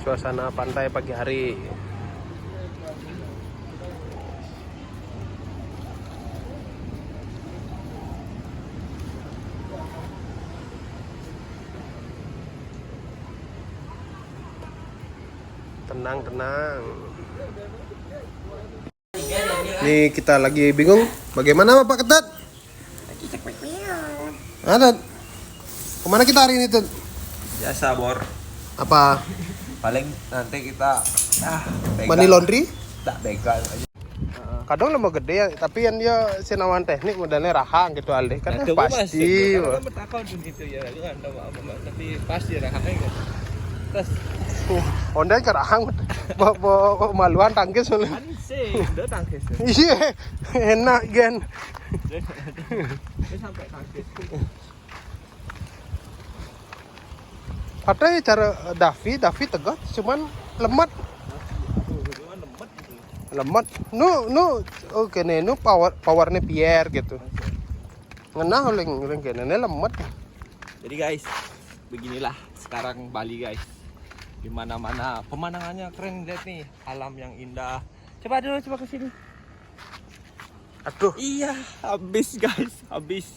Suasana pantai pagi hari. Tenang. Nih kita lagi bingung bagaimana Pak Ketat? Ada. Kemana kita hari ini tuh? Biasa bor. Apa? Paling nanti kita Money laundry? Tak begal aja. Kadang lemah gede ya, tapi yang dia senawan teknik modalnya rahang gitu alih kan Nah, pasti. Kan bertakau gitu ya, lu kan tahu apa tapi pasti rahangnya kan. Terus Honda ke rahang, bawa maluan tangkis oleh. anjing, udah tangkis. Iya, enak gen. Dia sampai tangkis. Katanya cara Davi tegas, cuman lemot. Cuman lemot gitu. Lemot. Oke nih, powernya Pierre gitu. Ngenah oleh kene lemot. Jadi guys, beginilah sekarang Bali guys. Di mana-mana pemandangannya keren, lihat nih, alam yang indah. Coba ke sini. Aduh, Iya, habis guys, habis.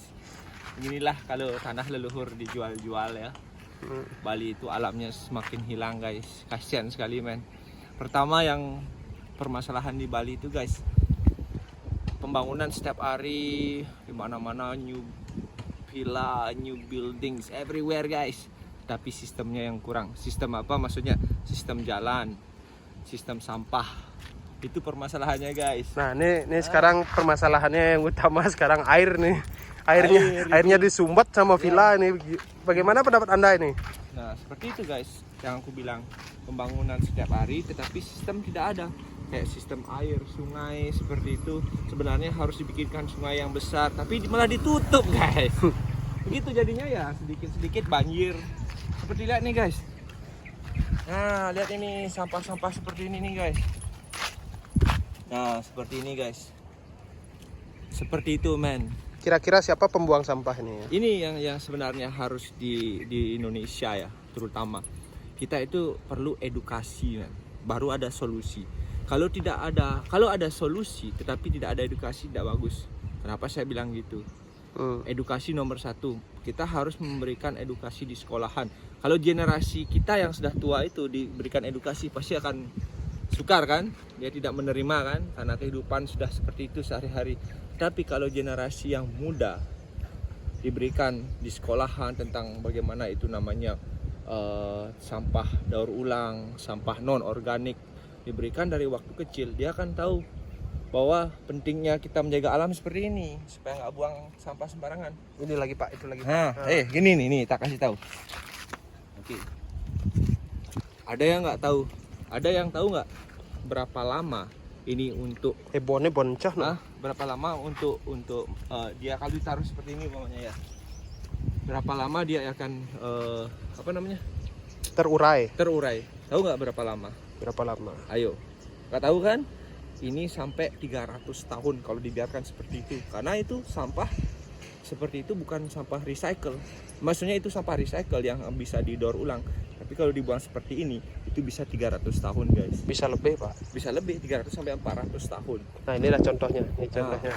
Beginilah kalau tanah leluhur dijual-jual ya. Bali itu alamnya semakin hilang guys, kasihan sekali men. Pertama yang permasalahan di Bali itu guys, pembangunan setiap hari, di mana-mana new villa, new buildings everywhere guys. Tapi sistemnya yang kurang. Sistem apa maksudnya? Sistem jalan, sistem sampah. Itu permasalahannya guys. nah ini sekarang permasalahannya yang utama sekarang air nih. Airnya disumbat sama villa ini. Bagaimana pendapat Anda ini? Nah, seperti itu guys, yang aku bilang, pembangunan setiap hari tetapi sistem tidak ada. Kayak sistem air, sungai seperti itu. Sebenarnya harus dibikinkan sungai yang besar, tapi malah ditutup guys. Begitu jadinya ya, sedikit-sedikit banjir. Seperti lihat nih guys. Nah, lihat ini sampah-sampah seperti ini nih guys. Nah, seperti ini guys. Seperti itu men. Kira-kira siapa pembuang sampah ini ya? Ini yang sebenarnya harus di Indonesia ya, terutama kita itu perlu edukasi, man. Baru ada solusi. Kalau ada solusi tetapi tidak ada edukasi, tidak bagus. Kenapa saya bilang gitu? Edukasi nomor satu. Kita harus memberikan edukasi di sekolahan. Kalau generasi kita yang sudah tua itu diberikan edukasi, pasti akan sukar kan? Dia tidak menerima kan? Karena kehidupan sudah seperti itu sehari-hari. Tapi kalau generasi yang muda diberikan di sekolahan tentang bagaimana itu namanya sampah daur ulang, sampah non organik, diberikan dari waktu kecil, dia akan tahu bahwa pentingnya kita menjaga alam seperti ini supaya nggak buang sampah sembarangan. Ini lagi Pak, itu lagi. Nah, gini nih, tak kasih tahu. Oke. Ada yang nggak tahu? Ada yang tahu nggak berapa lama ini untuk Bonnya boncah loh. berapa lama untuk dia kalau ditaruh seperti ini umpamanya ya, berapa lama dia akan Terurai. Tahu nggak berapa lama? Ayo, nggak tahu kan? Ini sampai 300 tahun kalau dibiarkan seperti itu, karena itu sampah seperti itu bukan sampah recycle. Maksudnya itu sampah recycle yang bisa didaur ulang. Tapi kalau dibuang seperti ini, itu bisa 300 tahun guys. Bisa lebih Pak. Bisa lebih, 300 sampai 400 tahun. Nah inilah contohnya. Ini contohnya.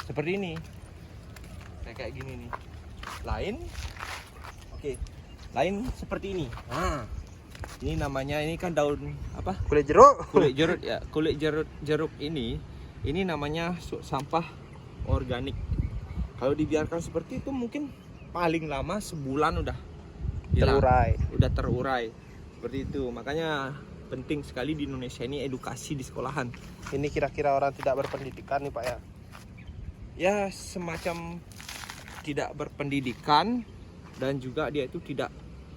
Seperti ini. Kayak gini nih. Lain. Oke. Lain seperti ini. Nah, ini namanya, ini kan daun apa? Kulit jeruk. Kulit jeruk ya. Kulit jeruk ini namanya sampah organik. Kalau dibiarkan seperti itu mungkin paling lama sebulan udah hilang, udah terurai. Seperti itu. Makanya penting sekali di Indonesia ini edukasi di sekolahan. Ini kira-kira orang tidak berpendidikan nih Pak ya? Ya semacam tidak berpendidikan, dan juga dia itu tidak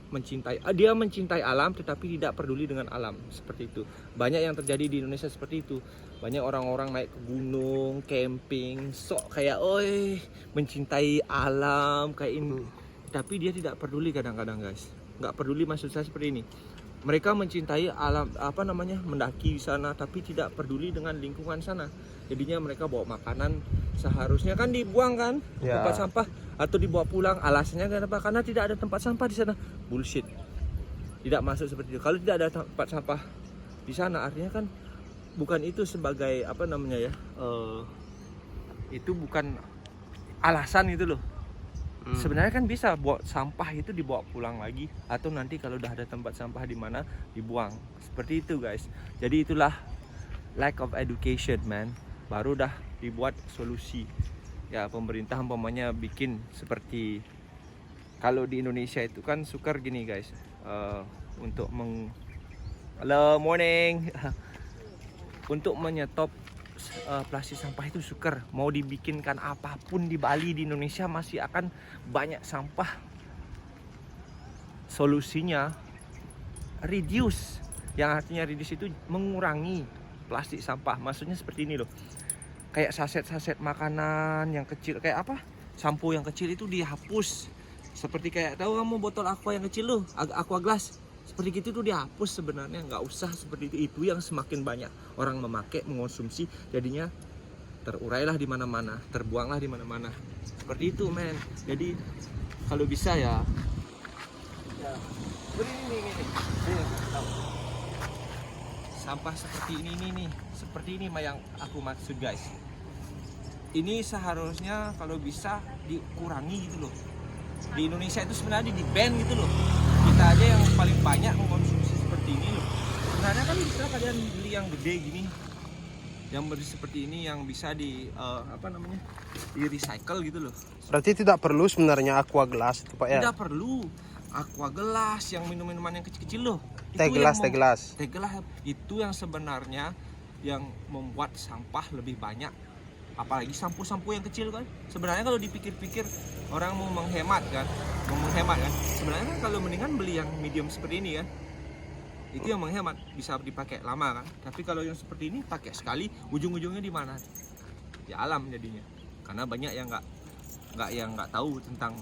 mencintai, dia mencintai alam tetapi tidak peduli dengan alam, seperti itu. Banyak yang terjadi di Indonesia seperti itu. Banyak orang-orang naik ke gunung, camping, sok kayak mencintai alam kayak ini. Tapi dia tidak peduli kadang-kadang guys. Nggak peduli, maksud saya seperti ini. Mereka mencintai alam, mendaki di sana, tapi tidak peduli dengan lingkungan sana. Jadinya mereka bawa makanan seharusnya kan dibuang kan, tempat sampah, atau dibawa pulang. Alasannya kenapa? Karena tidak ada tempat sampah di sana. Bullshit. tidak masuk seperti itu. Kalau tidak ada tempat sampah di sana, artinya kan bukan itu sebagai apa namanya ya, itu bukan alasan itu loh. Sebenarnya kan bisa buat sampah itu dibawa pulang lagi, atau nanti kalau udah ada tempat sampah di mana dibuang. Seperti itu guys. Jadi itulah lack of education man. Baru dah dibuat solusi. Ya pemerintah umpamanya bikin seperti kalau di Indonesia itu kan sukar gini guys. Untuk Hello morning. Untuk menyetop plastik sampah itu sukar. Mau dibikinkan apapun di Bali, di Indonesia masih akan banyak sampah. Solusinya reduce, yang artinya reduce itu mengurangi plastik sampah. Maksudnya seperti ini loh, kayak saset-saset makanan yang kecil, kayak apa, sampo yang kecil itu dihapus. Seperti kayak tahu kamu botol aqua yang kecil loh, aqua glass, seperti gitu tuh dihapus sebenarnya. Nggak usah seperti itu yang semakin banyak orang memakai, mengonsumsi, jadinya terurailah di mana-mana, terbuanglah di mana-mana. Seperti itu men. Jadi kalau bisa ya ini. Sampah seperti ini nih, seperti ini yang aku maksud guys. Ini seharusnya kalau bisa dikurangi gitu loh. Di Indonesia itu sebenarnya di ban gitu loh. Kita aja yang paling banyak mengkonsumsi seperti ini loh. Sebenarnya kan bisa kalian beli yang gede gini, yang seperti ini, yang bisa di di recycle gitu loh. Berarti tidak perlu sebenarnya aqua gelas itu Pak ya? Tidak perlu aqua gelas, yang minum-minuman yang kecil-kecil loh. Teh gelas itu yang sebenarnya yang membuat sampah lebih banyak. Apalagi sampo-sampo yang kecil kan. Sebenarnya kalau dipikir-pikir orang mau menghemat kan. Sebenarnya kan kalau mendingan beli yang medium seperti ini kan. Itu yang menghemat, bisa dipakai lama kan. Tapi kalau yang seperti ini pakai sekali, ujung-ujungnya di mana? Di alam jadinya. Karena banyak yang nggak tahu tentang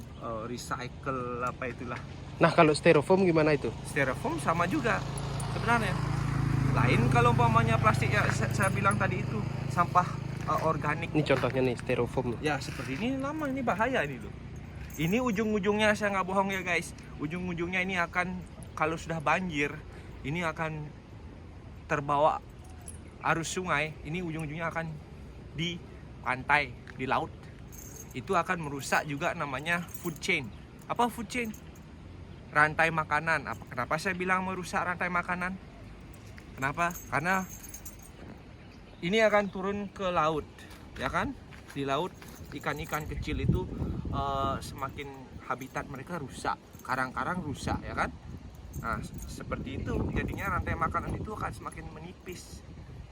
recycle apa itulah. Nah kalau styrofoam gimana itu? Styrofoam sama juga sebenarnya. Lain kalau umpamanya plastik ya saya bilang tadi itu sampah organik. Ini contohnya nih styrofoam. Ya seperti ini lama, ini bahaya ini loh. Ini ujung-ujungnya saya nggak bohong ya guys. Ujung-ujungnya ini akan, kalau sudah banjir, ini akan terbawa arus sungai. Ini ujung-ujungnya akan di pantai, di laut. Itu akan merusak juga namanya food chain. Apa food chain? Rantai makanan. Kenapa saya bilang merusak rantai makanan? Kenapa? Karena ini akan turun ke laut, ya kan? Di laut ikan-ikan kecil itu semakin habitat mereka rusak, karang-karang rusak, ya kan? Nah, seperti itu jadinya rantai makanan itu akan semakin menipis.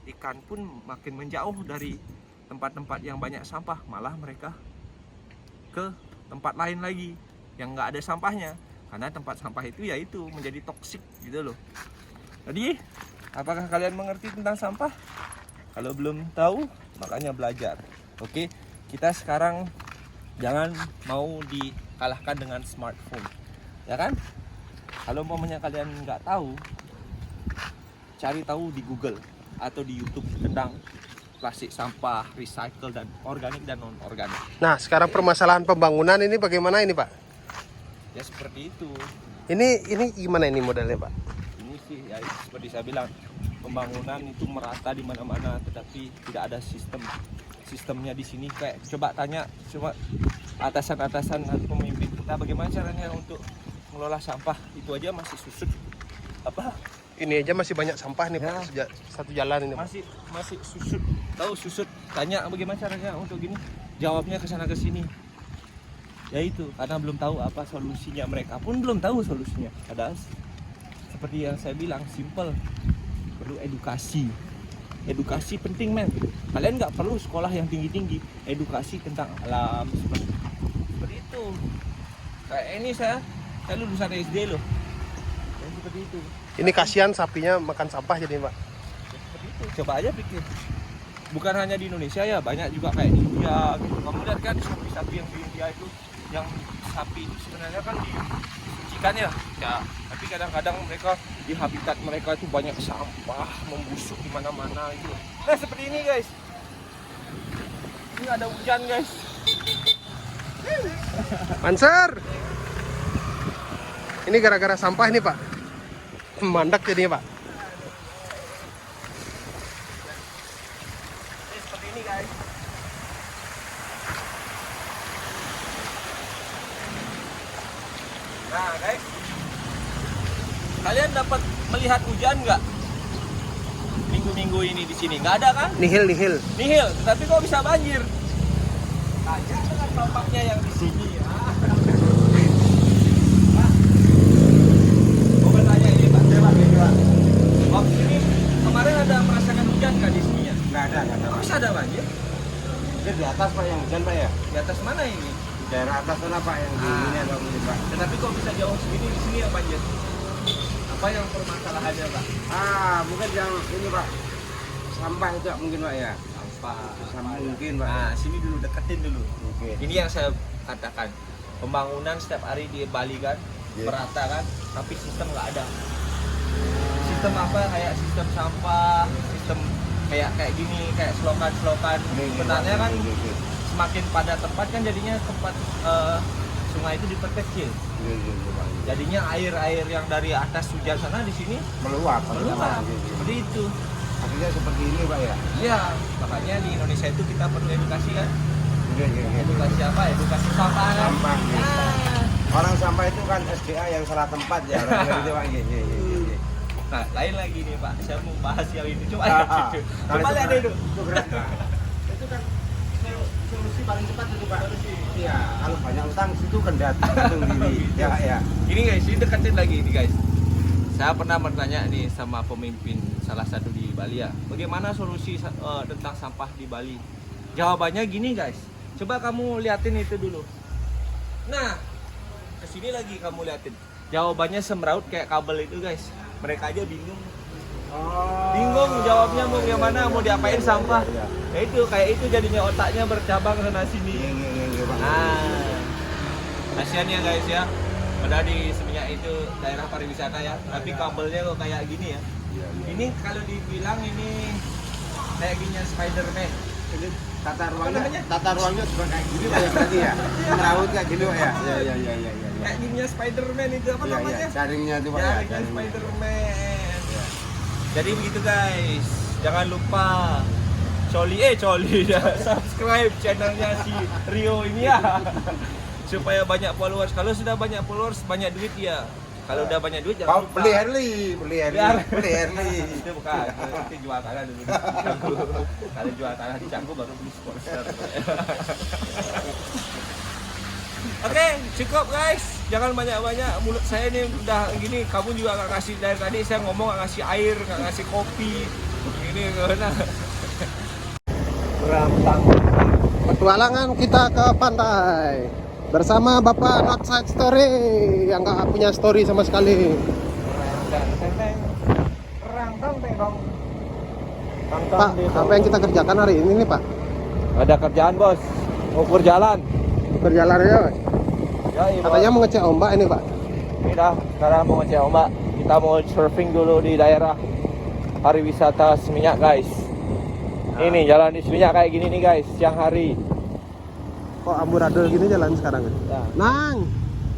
Ikan pun makin menjauh dari tempat-tempat yang banyak sampah, malah mereka ke tempat lain lagi yang nggak ada sampahnya. Karena tempat sampah itu ya itu menjadi toksik gitu loh. Jadi, apakah kalian mengerti tentang sampah? Kalau belum tahu, makanya belajar. Oke, kita sekarang jangan mau dikalahkan dengan smartphone, ya kan? Kalau umpamanya kalian nggak tahu, cari tahu di Google atau di YouTube tentang plastik sampah, recycle, dan organik dan non-organik. Nah sekarang permasalahan pembangunan ini bagaimana ini Pak? Ya seperti itu. Ini gimana ini modelnya Pak? Ini sih ya seperti saya bilang, pembangunan itu merata di mana-mana, tetapi tidak ada sistemnya di sini. Kayak coba tanya atasan-atasan atau pemimpin kita bagaimana caranya untuk mengelola sampah, itu aja masih susut. Ini aja masih banyak sampah nih Pak, satu jalan ini Pak. Masih susut. Tahu susut, tanya bagaimana caranya untuk gini, jawabnya ke sana ke sini. Ya itu, karena belum tahu apa solusinya, mereka pun belum tahu solusinya. Padahal seperti yang saya bilang, simple. Perlu edukasi. Edukasi penting men. Kalian nggak perlu sekolah yang tinggi-tinggi, edukasi tentang alam seperti itu. Kayak ini saya lulusan SD loh. Dan seperti itu. Ini kasihan sapinya makan sampah jadi Pak. Ya, seperti itu. Coba aja pikir. Bukan hanya di Indonesia ya, banyak juga kayak di India gitu. Kamu lihat kan sapi-sapi yang di India itu, yang sapi itu sebenarnya kan disucikan ya. Tapi kadang-kadang mereka di habitat mereka itu banyak sampah membusuk di mana-mana gitu. Nah, seperti ini guys. Ini ada hujan guys. Mansur. Ini gara-gara sampah nih Pak. Mandak jadinya, Pak. Seperti ini guys. Nah guys, kalian dapat melihat hujan nggak? Minggu-minggu ini di sini nggak ada kan? Nihil. Nihil, tapi kok bisa banjir? Tanya dengan bapaknya yang di sini. Mau bertanya ini Pak, waktu ini kemarin ada merasakan hujan nggak di sini ya? Nggak ada. Kok bisa ada banjir? Dia di atas Pak yang hujan Pak ya? Di atas mana ini? Di daerah atas sana Pak yang di ini ada mungkin Pak. Tetapi kok bisa jauh segini di sini yang banjir? Apa yang permasalahannya Pak? Mungkin yang ini Pak. Sampah itu mungkin Pak ya? Sampah. Mungkin Pak. Nah, sini dulu deketin dulu. Oke. Ini yang saya katakan. Pembangunan setiap hari di Bali kan merata kan, tapi sistem nggak ada. Sistem apa kayak sistem sampah, sistem kayak gini, kayak selokan-selokan. Sebenarnya kan semakin pada tempat kan jadinya tempat sungai itu diperkecil. Jadinya air-air yang dari atas hujan sana di sini Meluap. seperti itu. Akhirnya seperti ini Pak ya? Iya, makanya di Indonesia itu kita perlu edukasi kan. Iya. Edukasi apa? Edukasi sampah kan. Sampah. Orang sampah itu kan SDA yang salah tempat ya. Gitu Pak. Iya. Nah, lain lagi nih Pak, saya mau bahas yang itu. Coba Kalau lihat itu itu. berat. Itu kan solusi paling cepat itu Pak. Iya, kalau banyak utang situ kendati gantung diri. Ya. Ini guys, ini deketin lagi ini guys. Saya pernah bertanya nih sama pemimpin salah satu di Bali ya, bagaimana solusi tentang sampah di Bali? Jawabannya gini guys, coba kamu liatin itu dulu. Nah, kesini lagi kamu liatin. Jawabannya semeraut kayak kabel itu guys. Mereka aja bingung. Bingung jawabnya mau gimana, mau diapain sampah. Ya itu kayak itu jadinya otaknya bercabang sana sini. Nah, kasihan ya guys ya. Padahal di Seminyak itu daerah pariwisata ya, tapi kabelnya kok kayak gini ya. Ini kalau dibilang ini kayak gininya Spiderman. Ini tata ruangnya juga kayak gini Pak ya berarti ya. Merawat kayak gini Pak ya. Iya. Kayak gininya Spiderman itu apa namanya? Jaringnya itu Pak ya. Jaringnya Spiderman. Jadi begitu guys, jangan lupa Coli ya, subscribe channelnya si Rio ini ya. Supaya banyak followers. Kalau sudah banyak followers, banyak duit ya. Kalau udah banyak duit jangan lupa. Beli Harley. Itu bukan, itu jual tanah dulu. Kalau jual tanah di Canggu baru beli sponsor. Oke, cukup guys. Jangan banyak-banyak. Mulut saya ini udah gini. Kamu juga nggak ngasih dari tadi saya ngomong nggak ngasih air, nggak ngasih kopi. Ini karena Rantang. Petualangan kita ke pantai bersama Bapak Not Side Story yang nggak punya story sama sekali. Pak, apa yang kita kerjakan hari ini nih Pak? ada kerjaan bos, ukur jalan. Berjalan ya, Mas? Ya, iya, Katanya mau ngecek ombak ini Pak. ini dah, sekarang mau ngecek ombak. Kita mau surfing dulu di daerah pariwisata Seminyak guys. Ini jalan di Seminyak kayak gini nih guys, siang hari. Kok amburadul gini jalan sekarang? Ya. Nang,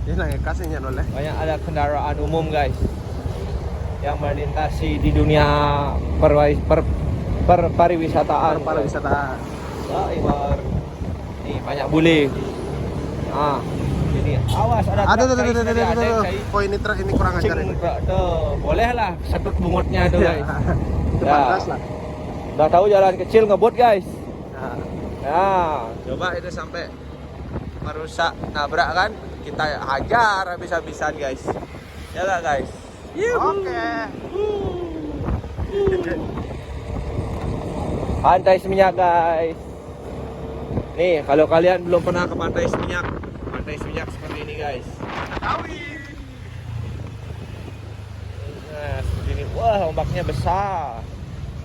ini nang kasihnya oleh. Banyak ada kendaraan umum guys yang melintasi di dunia pariwisataan. Pariwisata. Ya, Ibar. Nih banyak bule. Ah, ini awas ada truk guys, tadi ada yang kayak Oh ini truk ini kurang ajar ini. tuh, boleh lah setut bungutnya tuh guys. Itu Ya. pantas lah. Udah tahu jalan kecil ngebut guys. Nah, Ya, coba itu sampai merusak nabrak kan, kita hajar habis-habisan guys. Ya nggak guys? Oke. Pantai Seminyak guys. Nih, kalau kalian belum pernah ke Pantai Seminyak seperti ini guys. Nah, seperti ini. Wah, ombaknya besar.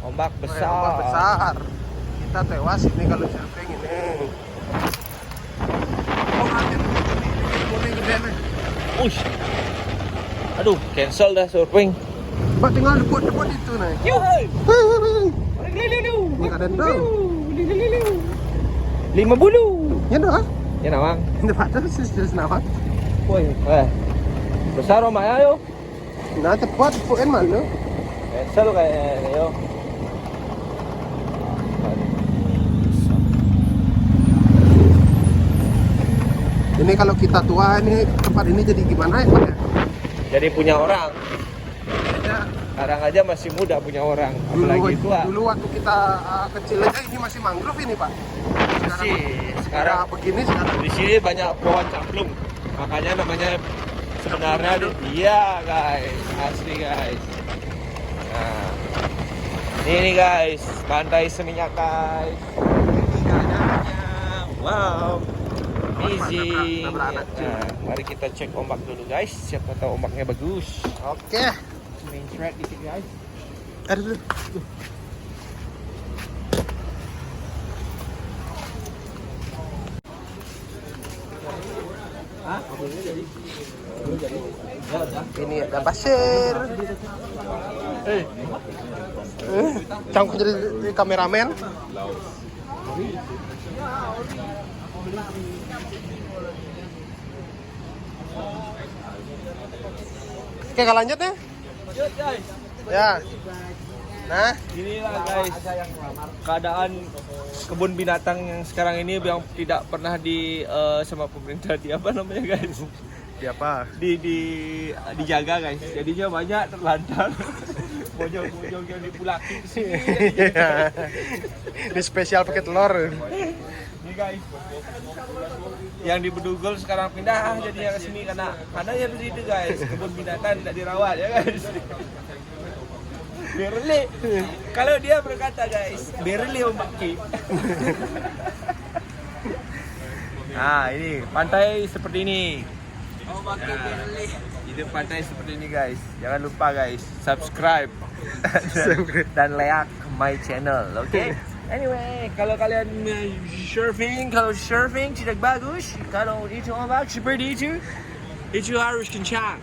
Ombak besar. Ombak besar. Kita tewas ini kalau surfing ini. Oh, angin ini gede nih. Ush. Aduh, cancel dah surfing. Mbak tinggal depot itu nih. Yuhui. Ini kadang dong. 5 bulu. Ya doh. Ya nawang. Ini pada sih nawat. Woi, besar ombaknya yo. Nah, cepat puin mana? Selalu kayak yo. Ini kalau kita tua ini tempat ini jadi gimana ya Pak ya? Jadi punya orang. Sekarang aja masih muda punya orang, apalagi tua. Dulu waktu kita kecil aja ini masih mangrove ini Pak. Sekarang begini sekarang. di sini banyak pohon caplung, makanya namanya sebenarnya iya guys, asli guys. Nah, ini guys, pantai Seminyak guys. Ini keadaannya, wow, easy. Nah, mari kita cek ombak dulu guys, siapa tahu ombaknya bagus. Oke. Main track dikit guys. Ada dulu. Ini ada pasir. Cangkuk jadi kameramen. Oke, kalau lanjut ya. Lanjut guys. Ya. Nah, Inilah guys keadaan kebun binatang yang sekarang ini yang tidak pernah di sama pemerintah di apa namanya guys? siapa? Dijaga guys. Jadinya banyak terlantar. Bojong-bojong yang dipulaki ke sini. Ini spesial pakai telur. Nih guys. Yang di Bedugul sekarang pindah jadinya ke sini karena ya begitu guys. Kebun binatang tidak dirawat ya guys. Berli. Kalau dia berkata guys, Berli ombaki. Nah, ini pantai seperti ini. Ombaki Berli. Itu pantai seperti ini guys. Jangan lupa guys, subscribe dan like my channel, oke? Okay? Anyway, kalau kalian kalau surfing tidak bagus, kalau itu ombak seperti itu harus kencang.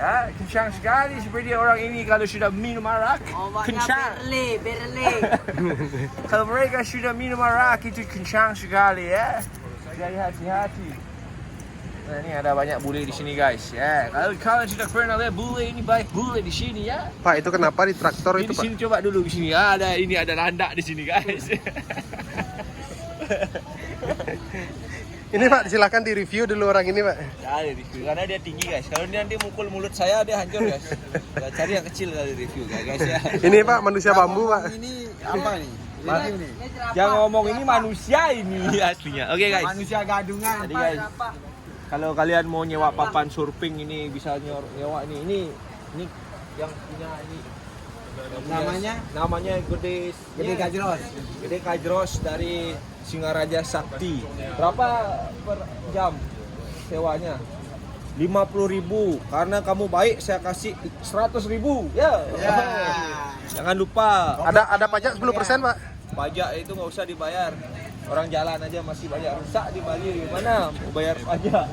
Ya, kencang sekali seperti orang ini kalau sudah minum arak, kencang. Berli. Kalau mereka sudah minum arak itu kencang sekali ya. Jadi hati-hati. Nah, ini ada banyak bule di sini guys. Ya, kalau kalian sudah pernah lihat bule ini baik bule di sini ya. Pak, itu kenapa di traktor Ini itu di Pak? sini coba dulu di sini. Ada landak di sini guys. Ini Pak, silakan di review dulu orang ini Pak. Cari review karena dia tinggi guys. Kalau dia nanti mukul mulut saya dia hancur guys. Cari yang kecil kali review guys ya. Ini Pak, manusia bambu Pak. Ini apa nih? Ini. Jangan ngomong ini manusia ini aslinya. Oke guys. Manusia gadungan. Jadi guys, kalau kalian mau nyewa papan surfing ini bisa nyewa nih. Ini yang punya ini. Namanya Gede Gajros. Gede Kajros dari Singaraja Sakti. Berapa per jam sewanya? 50.000. Karena kamu baik saya kasih 100.000. Ya. Jangan lupa. Ada pajak 10% Pak. Pajak itu nggak usah dibayar. Orang jalan aja masih banyak rusak di Bali. Gimana mau bayar pajak?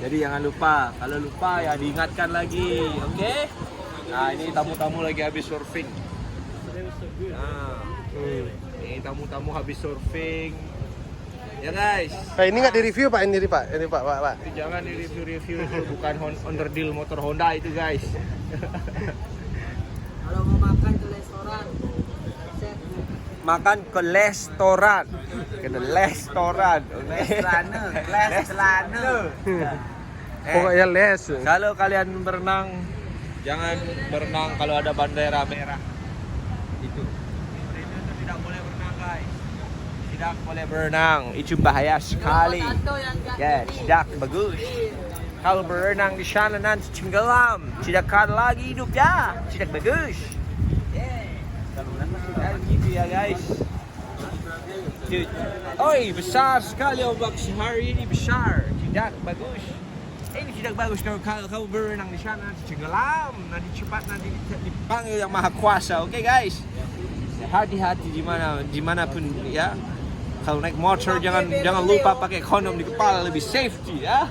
Jadi jangan lupa. Kalau lupa ya diingatkan lagi, oke? Nah ini tamu-tamu lagi habis surfing. Nah, ini tamu-tamu habis surfing. Ya guys. Nah, ini nggak di-review Pak, ini Pak. Ini Pak. Jangan di review itu bukan onderdil motor Honda itu guys. Kalau mau makan ke restoran, Makan ke restoran. Pokoknya les. Kalau kalian berenang, jangan berenang kalau ada bendera merah. Itu tidak boleh berenang guys. Tidak boleh berenang, itu bahaya sekali. Ya, tidak bagus. Kalau berenang di sana nanti tenggelam, tidak ada lagi hidupnya, tidak bagus. Ya, gitu ya guys. Oi, besar sekali ombak hari ini besar, tidak bagus. Ini tidak bagus kalau kamu berenang di sana nanti tenggelam, nanti cepat nanti dipanggil yang maha kuasa, oke guys? Hati-hati dimanapun ya. Kalau naik motor jangan lupa pakai kondom di kepala, lebih safety ya.